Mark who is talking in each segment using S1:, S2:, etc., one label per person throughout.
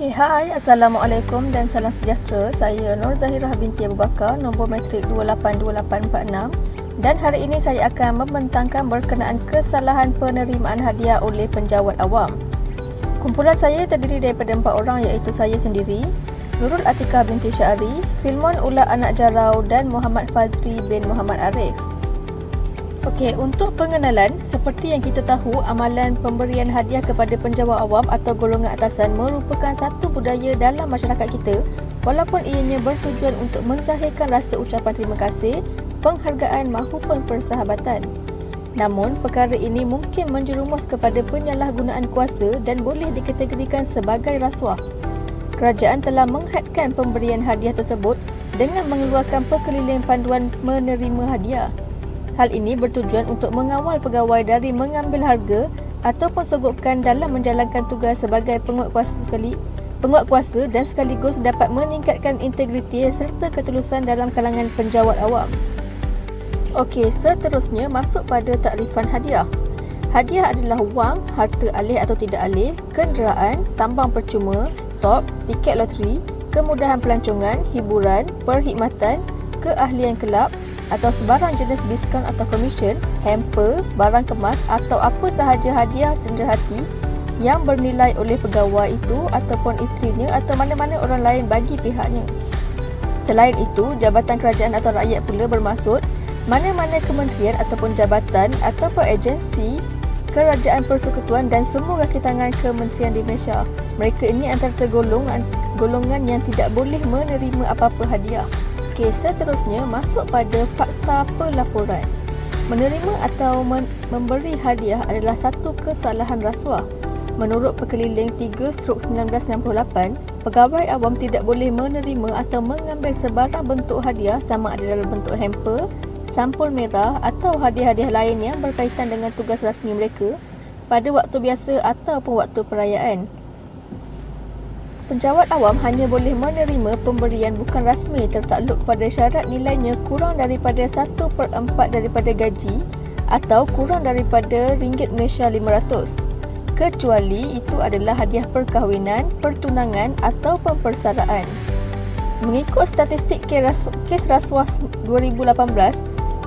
S1: Okay, hai, Assalamualaikum dan salam sejahtera. Saya Nur Zahirah binti Abu Bakar, nombor matrik 282846, dan hari ini saya akan membentangkan berkenaan kesalahan penerimaan hadiah oleh penjawat awam. Kumpulan saya terdiri daripada 4 orang, iaitu saya sendiri, Nurul Atikah binti Syari, Filmon Ula Anak Jarau dan Muhammad Fazri bin Muhammad Arif. Okey, untuk pengenalan, seperti yang kita tahu, amalan pemberian hadiah kepada penjawat awam atau golongan atasan merupakan satu budaya dalam masyarakat kita, walaupun ianya bertujuan untuk menzahirkan rasa ucapan terima kasih, penghargaan mahupun persahabatan. Namun, perkara ini mungkin menjerumus kepada penyalahgunaan kuasa dan boleh dikategorikan sebagai rasuah. Kerajaan telah menghadkan pemberian hadiah tersebut dengan mengeluarkan perkeliling panduan menerima hadiah. Hal ini bertujuan untuk mengawal pegawai dari mengambil harga ataupun sogokkan dalam menjalankan tugas sebagai penguat kuasa dan sekaligus dapat meningkatkan integriti serta ketulusan dalam kalangan penjawat awam. Okey, seterusnya masuk pada takrifan hadiah. Hadiah adalah wang, harta alih atau tidak alih, kenderaan, tambang percuma, stok, tiket loteri, kemudahan pelancongan, hiburan, perkhidmatan, keahlian kelab, atau sebarang jenis diskaun atau komisen, hamper, barang kemas atau apa sahaja hadiah cenderahati yang bernilai oleh pegawai itu ataupun isterinya atau mana-mana orang lain bagi pihaknya. Selain itu, jabatan kerajaan atau rakyat pula bermaksud mana-mana kementerian ataupun jabatan ataupun agensi kerajaan persekutuan dan semua kaki tangan kementerian di Malaysia. Mereka ini antara golongan yang tidak boleh menerima apa-apa hadiah. Okey, seterusnya masuk pada fakta pelaporan. Menerima atau memberi hadiah adalah satu kesalahan rasuah. Menurut Perkeliling 3/1998, pegawai awam tidak boleh menerima atau mengambil sebarang bentuk hadiah sama ada dalam bentuk hamper, sampul merah atau hadiah-hadiah lain yang berkaitan dengan tugas rasmi mereka pada waktu biasa ataupun waktu perayaan. Penjawat awam hanya boleh menerima pemberian bukan rasmi tertakluk pada syarat nilainya kurang daripada 1/4 daripada gaji atau kurang daripada RM5 Malaysia 500, kecuali itu adalah hadiah perkahwinan, pertunangan atau persaraan. Mengikut statistik kes rasuah 2018,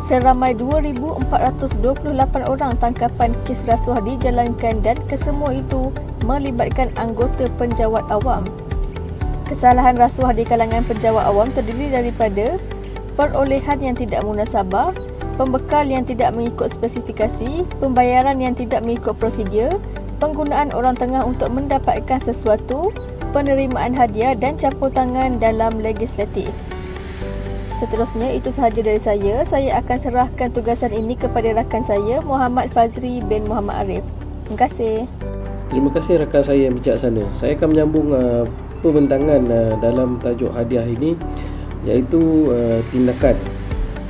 S1: seramai 2,428 orang tangkapan kes rasuah dijalankan dan kesemua itu melibatkan anggota penjawat awam. Kesalahan rasuah di kalangan penjawat awam terdiri daripada perolehan yang tidak munasabah, pembekal yang tidak mengikut spesifikasi, pembayaran yang tidak mengikut prosedur, penggunaan orang tengah untuk mendapatkan sesuatu, penerimaan hadiah dan campur tangan dalam legislatif. Seterusnya, itu sahaja dari saya. Saya akan serahkan tugasan ini kepada rakan saya, Muhammad Fazri bin Muhammad Arif. Terima kasih.
S2: Terima kasih rakan saya yang bijaksana. Saya akan menyambung pembentangan dalam tajuk hadiah ini, iaitu tindakan.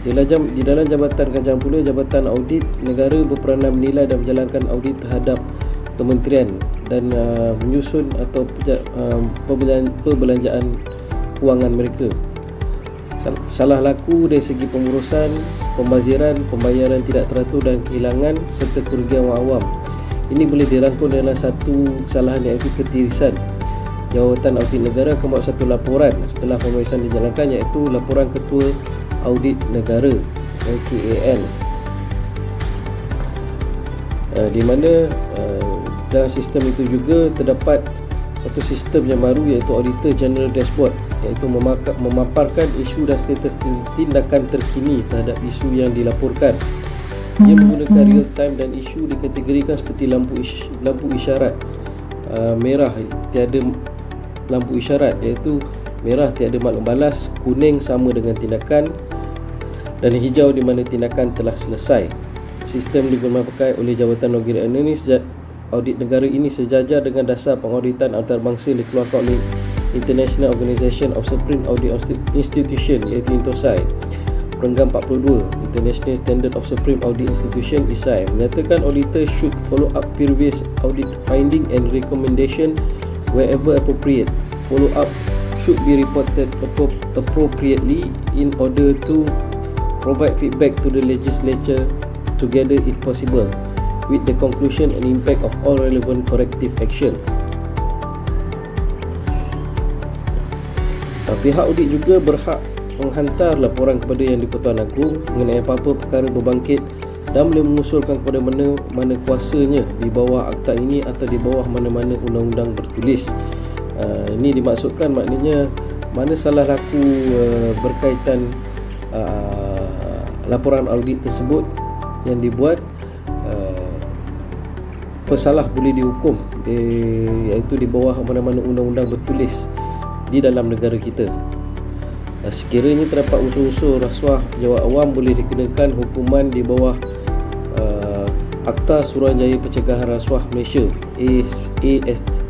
S2: Di dalam Jabatan Kerajaan pula, Jabatan Audit Negara berperanan menilai dan menjalankan audit terhadap kementerian dan menyusun atau perbelanjaan kewangan mereka. Salah laku dari segi pengurusan, pembaziran, pembayaran tidak teratur dan kehilangan serta kerugian orang awam. Ini boleh dirangkum dalam satu kesalahan, iaitu ketirisan. Jawatan Audit Negara akan buat satu laporan setelah pemeriksaan dijalankan, iaitu laporan Ketua Audit Negara KAN, di mana dalam sistem itu juga terdapat satu sistem yang baru, iaitu Auditor General Dashboard, iaitu memaparkan isu dan status tindakan terkini terhadap isu yang dilaporkan. Ia menggunakan real time dan isu dikategorikan seperti lampu isyarat. Merah tiada lampu isyarat, iaitu merah tiada maklum balas, kuning sama dengan tindakan, dan hijau di mana tindakan telah selesai. Sistem digunakan oleh Jabatan Audit Negara ini sejajar dengan dasar pengauditan antarabangsa yang dikeluarkan oleh International Organization of Supreme Audit Institution, iaitu INTOSAI. Perenggan 42, International Standard of Supreme Audit Institution (ISAI), menyatakan auditor should follow up previous audit finding and recommendation wherever appropriate. Follow up should be reported appropriately in order to provide feedback to the legislature together if possible, with the conclusion and impact of all relevant corrective action. Pihak audit juga berhak menghantar laporan kepada Yang di-Pertuan Agong mengenai apa-apa perkara berbangkit dan boleh mengusulkan kepada mana kuasanya di bawah akta ini atau di bawah mana-mana undang-undang bertulis. Ini dimaksudkan maknanya mana salah laku berkaitan laporan audit tersebut yang dibuat, pesalah boleh dihukum iaitu di bawah mana-mana undang-undang bertulis di dalam negara kita. Sekiranya terdapat unsur-unsur rasuah penjawat awam, boleh dikenakan hukuman di bawah Akta Suruhanjaya Pencegahan Rasuah Malaysia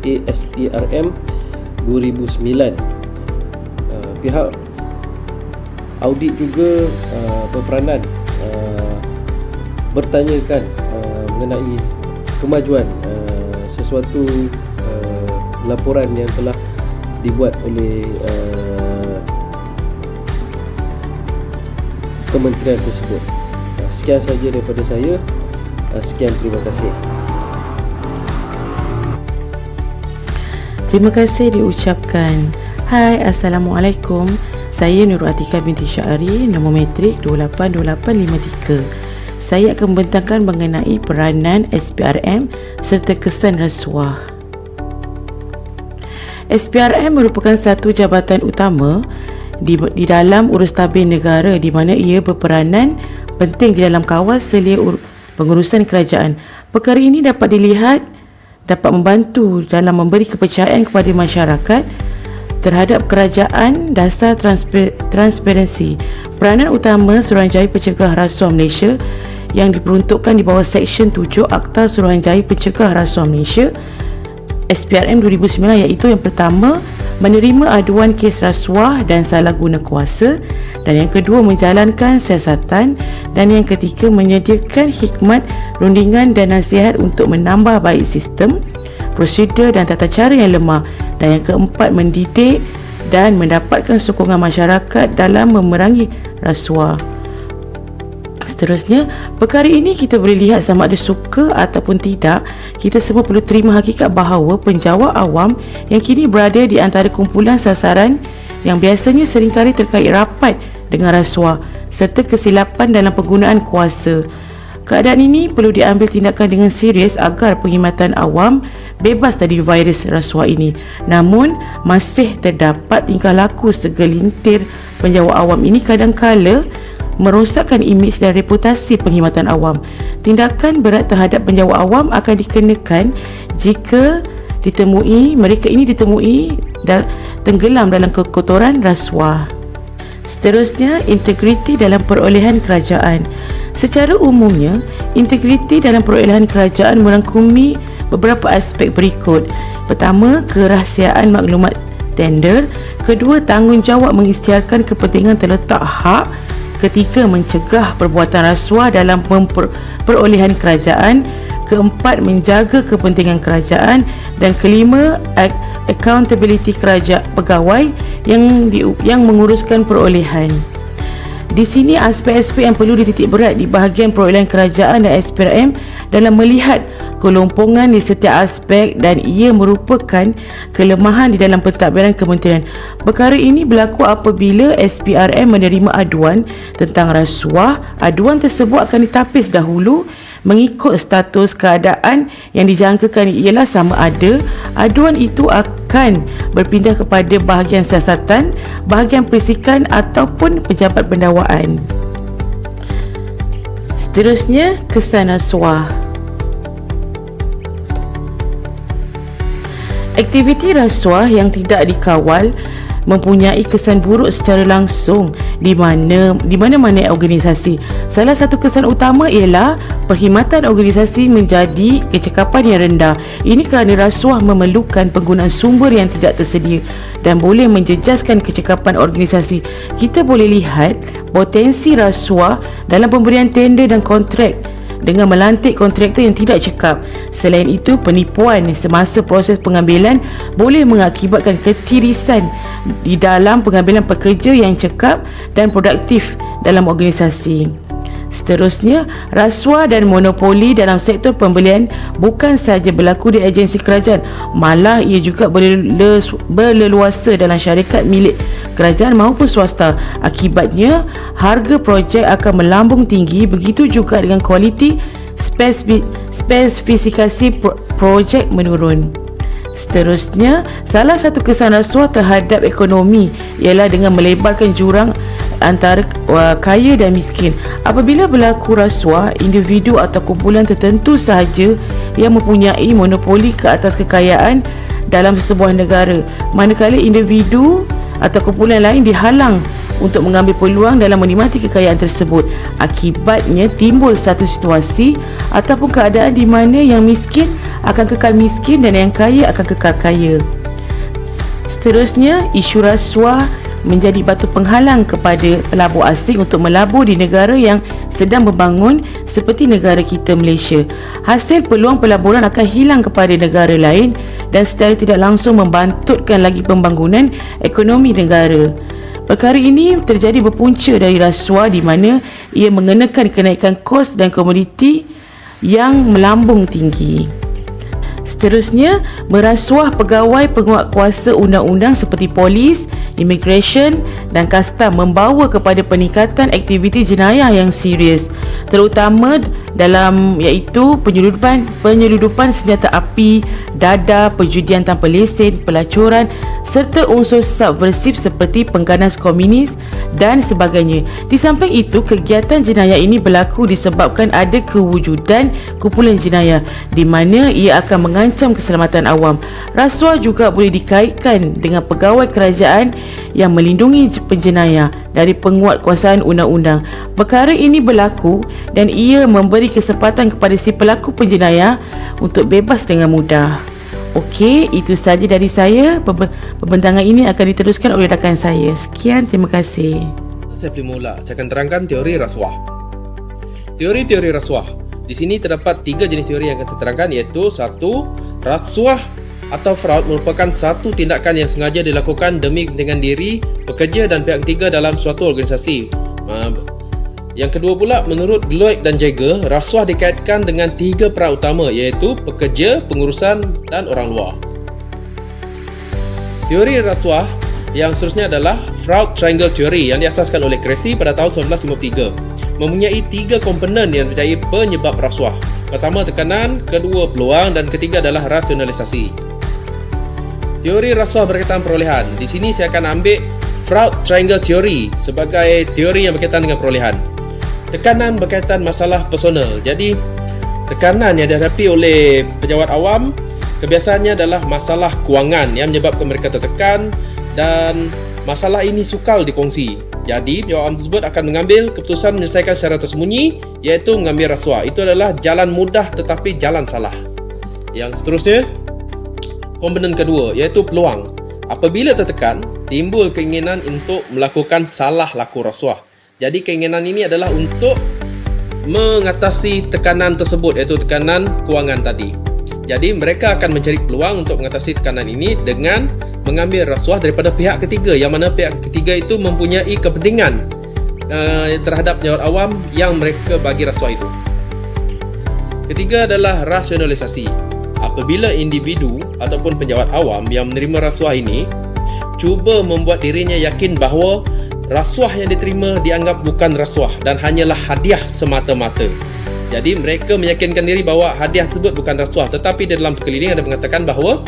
S2: ASPRM 2009. Pihak audit juga berperanan bertanyakan mengenai kemajuan sesuatu laporan yang telah dibuat oleh kementerian tersebut. Sekian saja daripada saya. Sekian, terima kasih.
S3: Terima kasih diucapkan. Hai, Assalamualaikum. Saya Nurul Atika binti Syahari, nombor metrik 282853. Saya akan membentangkan mengenai peranan SPRM serta kesan rasuah. SPRM merupakan satu jabatan utama di dalam urus tabir negara, di mana ia berperanan penting di dalam kawal selia pengurusan kerajaan. Perkara ini dapat membantu dalam memberi kepercayaan kepada masyarakat terhadap kerajaan, dasar transparansi. Peranan utama Suruhanjaya Pencegah Rasuah Malaysia yang diperuntukkan di bawah Seksyen 7 Akta Suruhanjaya Pencegah Rasuah Malaysia SPRM 2009, iaitu yang pertama, menerima aduan kes rasuah dan salah guna kuasa, dan yang kedua, menjalankan siasatan, dan yang ketiga, menyediakan khidmat, rundingan dan nasihat untuk menambah baik sistem, prosedur dan tata cara yang lemah, dan yang keempat, mendidik dan mendapatkan sokongan masyarakat dalam memerangi rasuah. Seterusnya, perkara ini kita boleh lihat sama ada suka ataupun tidak, kita semua perlu terima hakikat bahawa penjawat awam yang kini berada di antara kumpulan sasaran yang biasanya seringkali terkait rapat dengan rasuah serta kesilapan dalam penggunaan kuasa. Keadaan ini perlu diambil tindakan dengan serius agar perkhidmatan awam bebas dari virus rasuah ini. Namun, masih terdapat tingkah laku segelintir penjawat awam ini kadang-kala merosakkan imej dan reputasi perkhidmatan awam. Tindakan berat terhadap penjawat awam akan dikenakan jika mereka ini ditemui dan tenggelam dalam kekotoran rasuah. Seterusnya, integriti dalam perolehan kerajaan. Secara umumnya, integriti dalam perolehan kerajaan merangkumi beberapa aspek berikut. Pertama, kerahsiaan maklumat tender. Kedua, tanggungjawab mengisytiharkan kepentingan terletak hak. Ketiga, mencegah perbuatan rasuah dalam perolehan kerajaan. Keempat, menjaga kepentingan kerajaan. Dan kelima, accountability pegawai yang menguruskan perolehan. Di sini aspek-aspek yang perlu dititik berat di bahagian perolehan kerajaan dan SPRM dalam melihat kelompongan di setiap aspek, dan ia merupakan kelemahan di dalam pentadbiran kementerian. Perkara ini berlaku apabila SPRM menerima aduan tentang rasuah. Aduan tersebut akan ditapis dahulu mengikut status keadaan yang dijangkakan ialah sama ada aduan itu akan berpindah kepada bahagian siasatan, bahagian perisikan ataupun pejabat pendakwaan. Seterusnya, kesan rasuah. Aktiviti rasuah yang tidak dikawal mempunyai kesan buruk secara langsung di mana-mana organisasi. Salah satu kesan utama ialah perkhidmatan organisasi menjadi kecekapan yang rendah. Ini kerana rasuah memerlukan penggunaan sumber yang tidak tersedia dan boleh menjejaskan kecekapan organisasi. Kita boleh lihat potensi rasuah dalam pemberian tender dan kontrak dengan melantik kontraktor yang tidak cekap. Selain itu, penipuan semasa proses pengambilan boleh mengakibatkan ketirisan di dalam pengambilan pekerja yang cekap dan produktif dalam organisasi. Seterusnya, rasuah dan monopoli dalam sektor pembelian bukan sahaja berlaku di agensi kerajaan, malah ia juga berleluasa dalam syarikat milik kerajaan maupun swasta. Akibatnya, harga projek akan melambung tinggi, begitu juga dengan kualiti spesifikasi projek menurun. Seterusnya, salah satu kesan rasuah terhadap ekonomi ialah dengan melebarkan jurang antara kaya dan miskin. Apabila berlaku rasuah, individu atau kumpulan tertentu sahaja yang mempunyai monopoli ke atas kekayaan dalam sebuah negara, manakala individu atau kumpulan lain dihalang untuk mengambil peluang dalam menikmati kekayaan tersebut. Akibatnya timbul satu situasi ataupun keadaan di mana yang miskin akan kekal miskin dan yang kaya akan kekal kaya. Seterusnya, isu rasuah menjadi batu penghalang kepada pelabur asing untuk melabur di negara yang sedang membangun seperti negara kita Malaysia. Hasil peluang pelaburan akan hilang kepada negara lain dan secara tidak langsung membantutkan lagi pembangunan ekonomi negara. Perkara ini terjadi berpunca dari rasuah di mana ia mengenakan kenaikan kos dan komoditi yang melambung tinggi. Seterusnya, merasuah pegawai penguatkuasa undang-undang seperti polis, immigration dan kastam membawa kepada peningkatan aktiviti jenayah yang serius, terutama dalam iaitu penyeludupan senjata api, dadah, perjudian tanpa lesen, pelacuran serta unsur subversif seperti pengganas komunis dan sebagainya. Di samping itu, kegiatan jenayah ini berlaku disebabkan ada kewujudan kumpulan jenayah di mana ia akan mengancam keselamatan awam. Rasuah juga boleh dikaitkan dengan pegawai kerajaan yang melindungi penjenayah dari penguatkuasaan undang-undang. Perkara ini berlaku dan ia memberi kesempatan kepada si pelaku penjenayah untuk bebas dengan mudah. Okey, itu sahaja dari saya. Pembentangan ini akan diteruskan oleh rakan saya. Sekian, terima kasih.
S4: Saya boleh mula. Saya akan terangkan teori rasuah. Teori-teori rasuah. Di sini terdapat 3 jenis teori yang akan saya terangkan, iaitu 1. Rasuah atau fraud merupakan satu tindakan yang sengaja dilakukan demi kepentingan diri, pekerja dan pihak ketiga dalam suatu organisasi. Yang kedua pula, menurut Gloyd dan Jagger, rasuah dikaitkan dengan 3 peran utama, iaitu pekerja, pengurusan dan orang luar. Teori rasuah yang seterusnya adalah Fraud Triangle Theory yang diasaskan oleh Cressy pada tahun 1953. Mempunyai 3 komponen yang menjadi penyebab rasuah. Pertama, tekanan, kedua, peluang dan ketiga adalah rasionalisasi. Teori rasuah berkaitan perolehan. Di sini saya akan ambil Fraud Triangle Theory sebagai teori yang berkaitan dengan perolehan. Tekanan berkaitan masalah personal. Jadi, tekanan yang dihadapi oleh pejabat awam kebiasaannya adalah masalah kewangan yang menyebabkan mereka tertekan dan masalah ini sukar dikongsi. Jadi, pejabat awam tersebut akan mengambil keputusan menyelesaikan secara tersembunyi, iaitu mengambil rasuah. Itu adalah jalan mudah tetapi jalan salah. Yang seterusnya, komponen kedua, iaitu peluang. Apabila tertekan, timbul keinginan untuk melakukan salah laku rasuah. Jadi keinginan ini adalah untuk mengatasi tekanan tersebut, iaitu tekanan kewangan tadi. Jadi mereka akan mencari peluang untuk mengatasi tekanan ini dengan mengambil rasuah daripada pihak ketiga, yang mana pihak ketiga itu mempunyai kepentingan terhadap pejabat awam yang mereka bagi rasuah itu. Ketiga adalah rasionalisasi. Apabila individu ataupun pejabat awam yang menerima rasuah ini cuba membuat dirinya yakin bahawa rasuah yang diterima dianggap bukan rasuah dan hanyalah hadiah semata-mata. Jadi mereka meyakinkan diri bahawa hadiah tersebut bukan rasuah, tetapi di dalam perkeliling ada mengatakan bahawa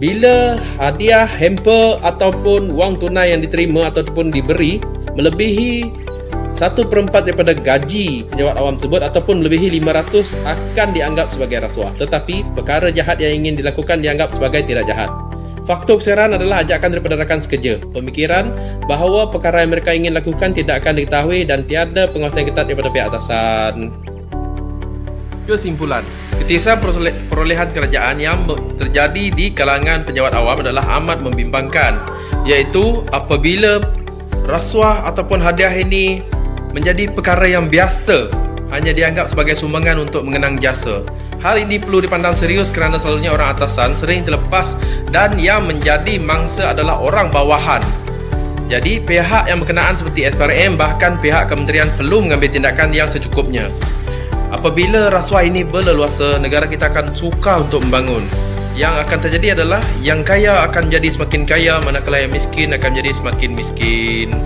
S4: bila hadiah, hamper ataupun wang tunai yang diterima ataupun diberi melebihi 1/4 daripada gaji pejabat awam tersebut ataupun melebihi 500 akan dianggap sebagai rasuah. Tetapi perkara jahat yang ingin dilakukan dianggap sebagai tidak jahat. Faktor keseran adalah ajakan daripada rakan sekerja. Pemikiran bahawa perkara yang mereka ingin lakukan tidak akan diketahui dan tiada pengawasan ketat daripada pihak atasan. Kesimpulan, ketisahan perolehan kerajaan yang terjadi di kalangan pejabat awam adalah amat membimbangkan, iaitu apabila rasuah ataupun hadiah ini menjadi perkara yang biasa, hanya dianggap sebagai sumbangan untuk mengenang jasa. Hal ini perlu dipandang serius kerana selalunya orang atasan sering terlepas dan yang menjadi mangsa adalah orang bawahan. Jadi pihak yang berkenaan seperti SPRM bahkan pihak kementerian perlu mengambil tindakan yang secukupnya. Apabila rasuah ini berleluasa, negara kita akan sukar untuk membangun. Yang akan terjadi adalah yang kaya akan jadi semakin kaya, manakala yang miskin akan jadi semakin miskin.